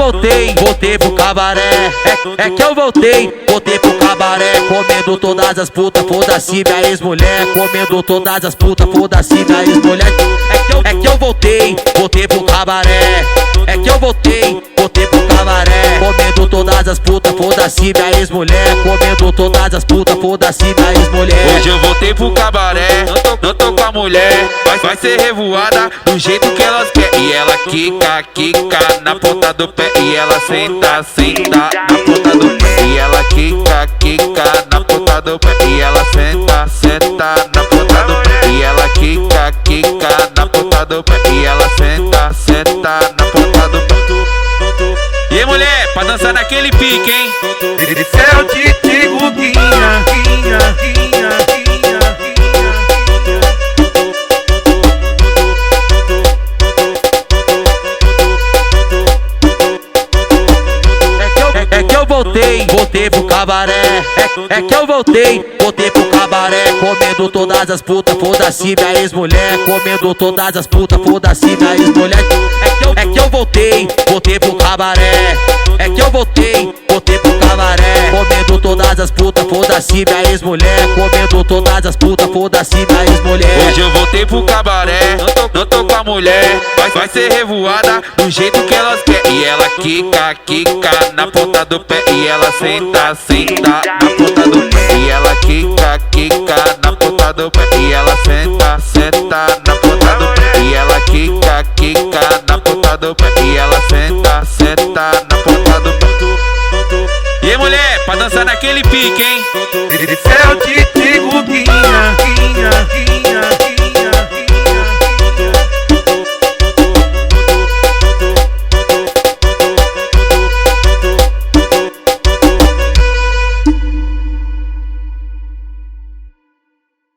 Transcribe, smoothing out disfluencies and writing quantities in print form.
voltei pro cabaré. É que eu voltei pro cabaré. Comendo todas as putas, foda-se minha ex-mulher. Comendo todas as putas, foda-se minha ex-mulher. É que eu voltei pro cabaré. É que eu voltei pro cabaré. Comendo todas as putas, foda-se minha ex-mulher. Comendo todas as putas, foda-se minha ex-mulher. Hoje eu voltei pro cabaré, não tô com a mulher. Vai ser revoada do jeito que elas quer. E ela quica na ponta do pé. E ela senta na ponta do pé. E ela quica na ponta do pé. E ela senta na ponta do pé. E ela quica na ponta do pé. E ela senta na ponta do pé. E aí, mulher, pra dançar naquele pique, hein? Esse é o Titi Guguinha. É que eu voltei pro cabaré. É que eu voltei pro cabaré. Comendo todas as putas, foda-se minha ex-mulher. Comendo todas as putas, foda-se minha ex-mulher. É que eu voltei pro cabaré. É que eu voltei pro cabaré. Comendo todas as putas, foda-se minha ex-mulher. Comendo todas as putas, foda-se minha ex-mulher. Hoje eu voltei pro cabaré, não tô com a mulher. Vai ser revoada do jeito que elas quer. E ela quica na ponta do pé. E ela senta na ponta do pé. E ela quica na ponta do pé. E ela senta na ponta do pé. E ela quica na ponta do pé. E ela senta na ponta do pé. E aí, mulher, pra dançar naquele pique, hein?